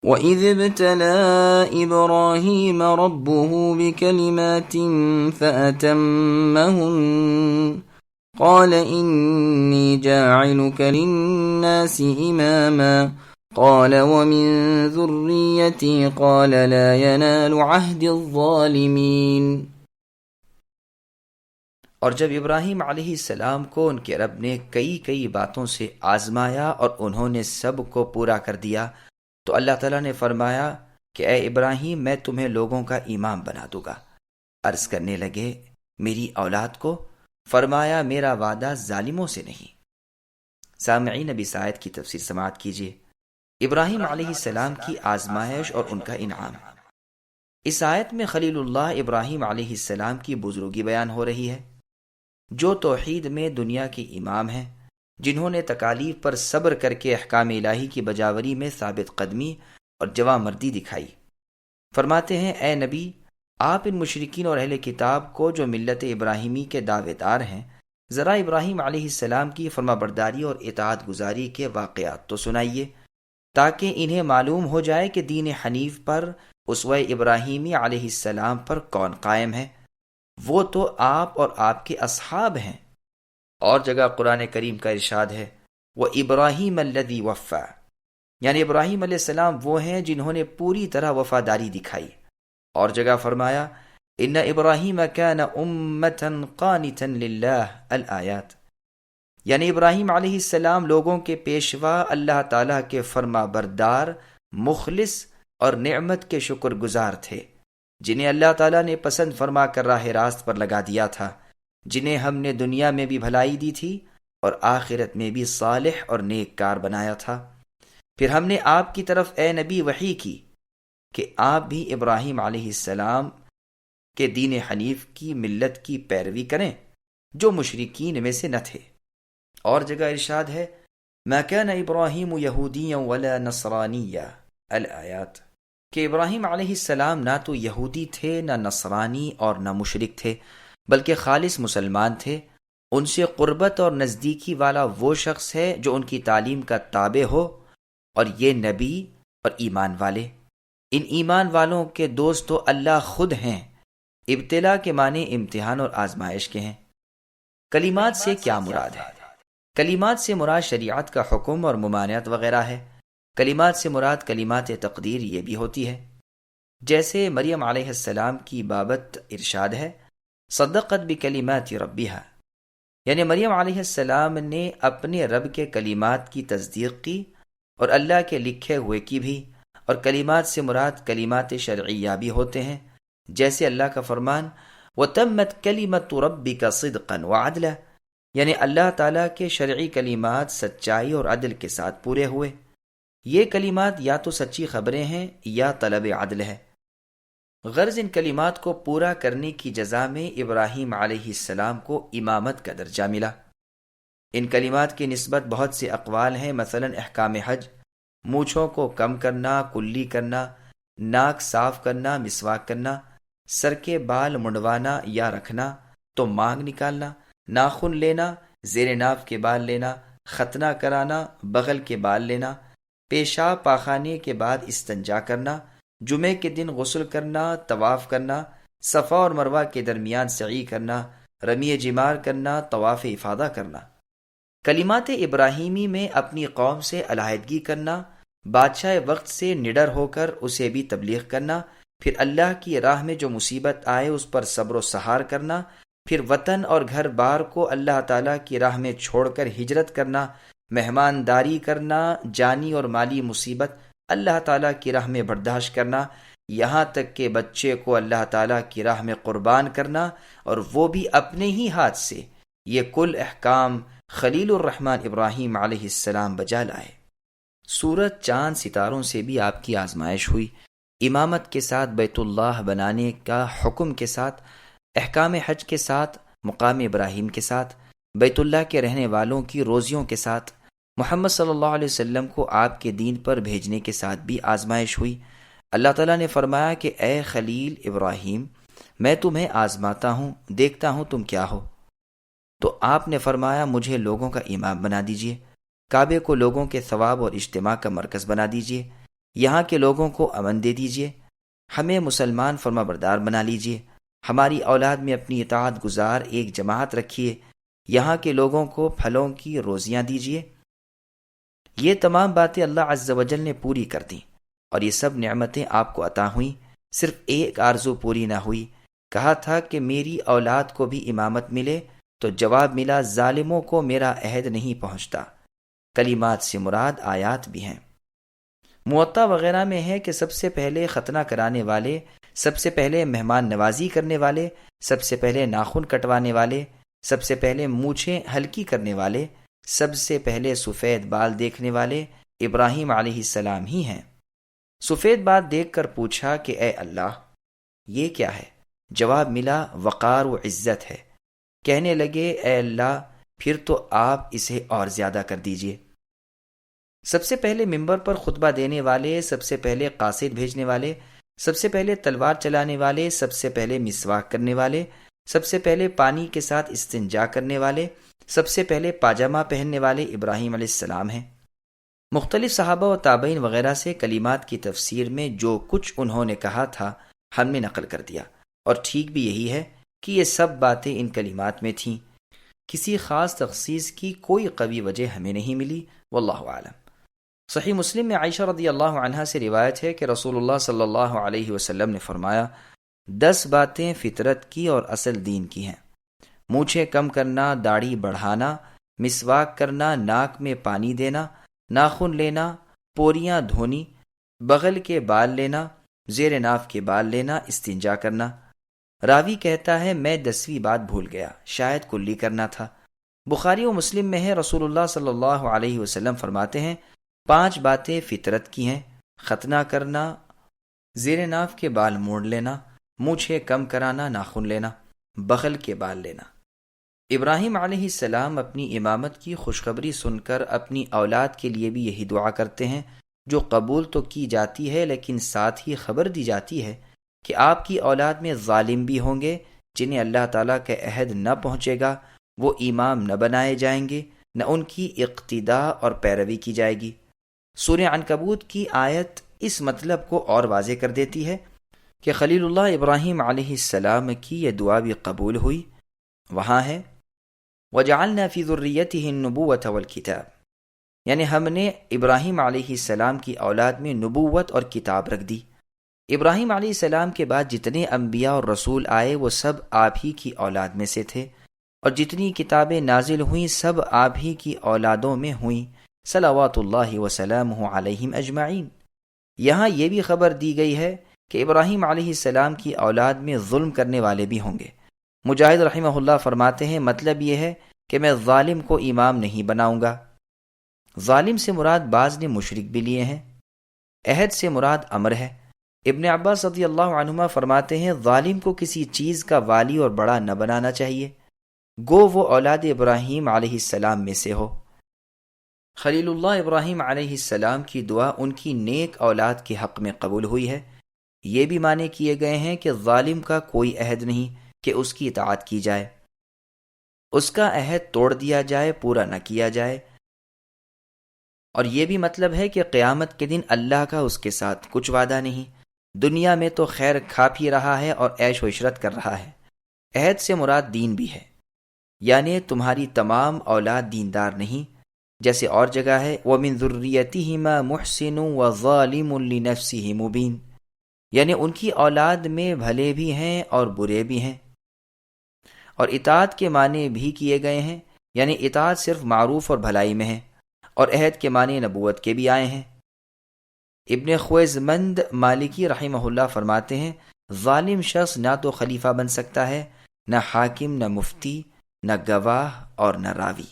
وَإِذِ ابْتَلَىٰ إِبْرَاهِيمَ رَبُّهُ بِكَلِمَاتٍ فَأَتَمَّهُنَّ قَالَ إِنِّي جَاعِلُكَ لِلنَّاسِ إِمَامًا قَالَ وَمِن ذُرِّيَّتِي قَالَ لَا يَنَالُ عَهْدِي الظَّالِمِينَ۔ اور جب ابراہیم علیہ السلام کو ان کے رب نے کئی باتوں سے آزمایا اور انہوں نے سب کو پورا کر دیا تو اللہ تعالیٰ نے فرمایا کہ اے ابراہیم میں تمہیں لوگوں کا امام بنا دوں گا۔ عرض کرنے لگے میری اولاد کو؟ فرمایا میرا وعدہ ظالموں سے نہیں۔ سامعین اب اس آیت کی تفسیر سماعت کیجیے۔ ابراہیم علیہ السلام کی آزمائش اور ان کا انعام۔ اس آیت میں خلیل اللہ ابراہیم علیہ السلام کی بزرگی بیان ہو رہی ہے، جو توحید میں دنیا کے امام ہیں، جنہوں نے تکالیف پر صبر کر کے احکام الہی کی بجاوری میں ثابت قدمی اور جواں مردی دکھائی۔ فرماتے ہیں اے نبی، آپ ان مشرکین اور اہل کتاب کو جو ملت ابراہیمی کے دعوے دار ہیں، ذرا ابراہیم علیہ السلام کی فرما برداری اور اطاعت گزاری کے واقعات تو سنائیے، تاکہ انہیں معلوم ہو جائے کہ دین حنیف پر، اسوہ ابراہیمی علیہ السلام پر کون قائم ہے۔ وہ تو آپ اور آپ کے اصحاب ہیں۔ اور جگہ قرآن کریم کا ارشاد ہے وَإِبْرَاهِيمَ الَّذِي وَفَّى، یعنی ابراہیم علیہ السلام وہ ہیں جنہوں نے پوری طرح وفاداری دکھائی۔ اور جگہ فرمایا إِنَّ إِبْرَاهِيمَ كَانَ أُمَّةً قَانِتًا لِلَّهِ الآیات، یعنی ابراہیم علیہ السلام لوگوں کے پیشوا، اللہ تعالیٰ کے فرما بردار، مخلص اور نعمت کے شکر گزار تھے، جنہیں اللہ تعالیٰ نے پسند فرما کر راہ راست پر لگا دیا تھا، جنہیں ہم نے دنیا میں بھی بھلائی دی تھی اور آخرت میں بھی صالح اور نیک کار بنایا تھا۔ پھر ہم نے آپ کی طرف اے نبی وحی کی کہ آپ بھی ابراہیم علیہ السلام کے دین حنیف کی ملت کی پیروی کریں، جو مشرکین میں سے نہ تھے۔ اور جگہ ارشاد ہے ما كان ابراہیم یہودیا ولا نصرانیا الآیات، کہ ابراہیم علیہ السلام نہ تو یہودی تھے، نہ نصرانی اور نہ مشرک تھے، بلکہ خالص مسلمان تھے۔ ان سے قربت اور نزدیکی والا وہ شخص ہے جو ان کی تعلیم کا تابع ہو، اور یہ نبی اور ایمان والے۔ ان ایمان والوں کے دوست تو اللہ خود ہیں۔ ابتلا کے معنی امتحان اور آزمائش کے ہیں۔ کلمات سے کیا مراد ہے؟ کلمات سے مراد شریعت کا حکم اور ممانعت وغیرہ ہے۔ کلمات سے مراد کلمات تقدیر یہ بھی ہوتی ہے، جیسے مریم علیہ السلام کی بابت ارشاد ہے صدقت بکلمات ربها، یعنی مریم علیہ السلام نے اپنے رب کے کلمات کی تصدیق کی اور اللہ کے لکھے ہوئے کی بھی۔ اور کلمات سے مراد کلمات شرعیہ بھی ہوتے ہیں، جیسے اللہ کا فرمان وَتَمَّتْ كَلِمَةُ رَبِّكَ صِدْقًا وَعَدْلًا، یعنی اللہ تعالیٰ کے شرعی کلمات سچائی اور عدل کے ساتھ پورے ہوئے۔ یہ کلمات یا تو سچی خبریں ہیں یا طلب عدل ہے۔ غرض ان کلمات کو پورا کرنے کی جزا میں ابراہیم علیہ السلام کو امامت کا درجہ ملا۔ ان کلمات کی نسبت بہت سے اقوال ہیں، مثلا احکام حج، مونچھوں کو کم کرنا، کلی کرنا، ناک صاف کرنا، مسواک کرنا، سر کے بال منڈوانا یا رکھنا تو مانگ نکالنا، ناخن لینا، زیر ناف کے بال لینا، ختنہ کرانا، بغل کے بال لینا، پیشاب پاخانے کے بعد استنجا کرنا، جمعے کے دن غسل کرنا، طواف کرنا، صفا اور مروہ کے درمیان سعی کرنا، رمی جمار کرنا، طواف افاضہ کرنا۔ کلمات ابراہیمی میں اپنی قوم سے علیحدگی کرنا، بادشاہ وقت سے نڈر ہو کر اسے بھی تبلیغ کرنا، پھر اللہ کی راہ میں جو مصیبت آئے اس پر صبر و سہار کرنا، پھر وطن اور گھر بار کو اللہ تعالیٰ کی راہ میں چھوڑ کر ہجرت کرنا، مہمانداری کرنا، جانی اور مالی مصیبت اللہ تعالیٰ کی راہ میں برداشت کرنا، یہاں تک کہ بچے کو اللہ تعالیٰ کی راہ میں قربان کرنا، اور وہ بھی اپنے ہی ہاتھ سے۔ یہ کل احکام خلیل الرحمن ابراہیم علیہ السلام بجا لائے۔ سورج، چاند، ستاروں سے بھی آپ کی آزمائش ہوئی، امامت کے ساتھ بیت اللہ بنانے کا حکم کے ساتھ، احکام حج کے ساتھ، مقام ابراہیم کے ساتھ، بیت اللہ کے رہنے والوں کی روزیوں کے ساتھ، محمد صلی اللہ علیہ وسلم کو آپ کے دین پر بھیجنے کے ساتھ بھی آزمائش ہوئی۔ اللہ تعالیٰ نے فرمایا کہ اے خلیل ابراہیم، میں تمہیں آزماتا ہوں، دیکھتا ہوں تم کیا ہو۔ تو آپ نے فرمایا مجھے لوگوں کا امام بنا دیجیے، کعبے کو لوگوں کے ثواب اور اجتماع کا مرکز بنا دیجیے، یہاں کے لوگوں کو امن دے دیجیے، ہمیں مسلمان فرما بردار بنا لیجیے، ہماری اولاد میں اپنی اطاعت گزار ایک جماعت رکھیے، یہاں کے لوگوں کو پھلوں کی روزیاں دیجیے۔ یہ تمام باتیں اللہ عز و جل نے پوری کر دیں، اور یہ سب نعمتیں آپ کو عطا ہوئیں۔ صرف ایک آرزو پوری نہ ہوئی، کہا تھا کہ میری اولاد کو بھی امامت ملے، تو جواب ملا ظالموں کو میرا عہد نہیں پہنچتا۔ کلمات سے مراد آیات بھی ہیں۔ موطا وغیرہ میں ہے کہ سب سے پہلے ختنہ کرانے والے، سب سے پہلے مہمان نوازی کرنے والے، سب سے پہلے ناخن کٹوانے والے، سب سے پہلے مونچھیں ہلکی کرنے والے، سب سے پہلے سفید بال دیکھنے والے ابراہیم علیہ السلام ہی ہیں۔ سفید بال دیکھ کر پوچھا کہ اے اللہ یہ کیا ہے؟ جواب ملا وقار و عزت ہے۔ کہنے لگے اے اللہ پھر تو آپ اسے اور زیادہ کر دیجئے۔ سب سے پہلے ممبر پر خطبہ دینے والے، سب سے پہلے قاصد بھیجنے والے، سب سے پہلے تلوار چلانے والے، سب سے پہلے مسواک کرنے والے، سب سے پہلے پانی کے ساتھ استنجا کرنے والے، سب سے پہلے پاجامہ پہننے والے ابراہیم علیہ السلام ہیں۔ مختلف صحابہ و تابعین وغیرہ سے کلمات کی تفسیر میں جو کچھ انہوں نے کہا تھا ہم نے نقل کر دیا، اور ٹھیک بھی یہی ہے کہ یہ سب باتیں ان کلمات میں تھیں۔ کسی خاص تخصیص کی کوئی قوی وجہ ہمیں نہیں ملی، واللہ اعلم۔ صحیح مسلم میں عائشہ رضی اللہ عنہا سے روایت ہے کہ رسول اللہ صلی اللہ علیہ وسلم نے فرمایا 10 باتیں فطرت کی اور اصل دین کی ہیں: مونچھیں کم کرنا، داڑھی بڑھانا، مسواک کرنا، ناک میں پانی دینا، ناخن لینا، پوریاں دھونی، بغل کے بال لینا، زیر ناف کے بال لینا، استنجا کرنا۔ راوی کہتا ہے میں 10ویں بات بھول گیا، شاید کلی کرنا تھا۔ بخاری و مسلم میں ہے رسول اللہ صلی اللہ علیہ وسلم فرماتے ہیں 5 باتیں فطرت کی ہیں: ختنہ کرنا، زیر ناف کے بال موڑ لینا، مونچھیں کم کرانا، ناخن لینا، بغل کے بال لینا۔ ابراہیم علیہ السلام اپنی امامت کی خوشخبری سن کر اپنی اولاد کے لیے بھی یہی دعا کرتے ہیں، جو قبول تو کی جاتی ہے لیکن ساتھ ہی خبر دی جاتی ہے کہ آپ کی اولاد میں ظالم بھی ہوں گے جنہیں اللہ تعالیٰ کا عہد نہ پہنچے گا، وہ امام نہ بنائے جائیں گے، نہ ان کی اقتداء اور پیروی کی جائے گی۔ سورہ عنکبوت کی آیت اس مطلب کو اور واضح کر دیتی ہے کہ خلیل اللہ ابراہیم علیہ السلام کی یہ دعا بھی قبول ہوئی۔ وہاں ہے وَجَعَلْنَا فِي ذُرِّيَّتِهِ النُّبُوَّةَ وَالْكِتَابَ، یعنی ہم نے ابراہیم علیہ السلام کی اولاد میں نبوت اور کتاب رکھ دی۔ ابراہیم علیہ السلام کے بعد جتنے انبیاء اور رسول آئے وہ سب آپ ہی کی اولاد میں سے تھے، اور جتنی کتابیں نازل ہوئیں سب آپ ہی کی اولادوں میں ہوئیں، صلوات اللہ وسلامہ علیہم اجمعین۔ یہاں یہ بھی خبر دی گئی ہے کہ ابراہیم علیہ السلام کی اولاد میں ظلم کرنے والے بھی ہوں گے۔ مجاہد رحمہ اللہ فرماتے ہیں مطلب یہ ہے کہ میں ظالم کو امام نہیں بناؤں گا۔ ظالم سے مراد بعض نے مشرک بھی لیے ہیں۔ عہد سے مراد امر ہے۔ ابن عباس رضی اللہ عنہما فرماتے ہیں ظالم کو کسی چیز کا والی اور بڑا نہ بنانا چاہیے، گو وہ اولاد ابراہیم علیہ السلام میں سے ہو۔ خلیل اللہ ابراہیم علیہ السلام کی دعا ان کی نیک اولاد کے حق میں قبول ہوئی ہے۔ یہ بھی معنی کیے گئے ہیں کہ ظالم کا کوئی عہد نہیں کہ اس کی اطاعت کی جائے، اس کا عہد توڑ دیا جائے، پورا نہ کیا جائے۔ اور یہ بھی مطلب ہے کہ قیامت کے دن اللہ کا اس کے ساتھ کچھ وعدہ نہیں، دنیا میں تو خیر کھا پی رہا ہے اور عیش و عشرت کر رہا ہے۔ عہد سے مراد دین بھی ہے، یعنی تمہاری تمام اولاد دیندار نہیں، جیسے اور جگہ ہے وَمِن ذُرِّيَّتِهِمَا مُحْسِنٌ وَظَالِمٌ لِنَفْسِهِ مُبِينٌ، یعنی ان کی اولاد میں بھلے بھی ہیں اور برے بھی ہیں۔ اور اطاعت کے معنی بھی کیے گئے ہیں، یعنی اطاعت صرف معروف اور بھلائی میں ہے، اور عہد کے معنی نبوت کے بھی آئے ہیں۔ ابن خویزمند مالکی رحمہ اللہ فرماتے ہیں ظالم شخص نہ تو خلیفہ بن سکتا ہے، نہ حاکم، نہ مفتی، نہ گواہ اور نہ راوی۔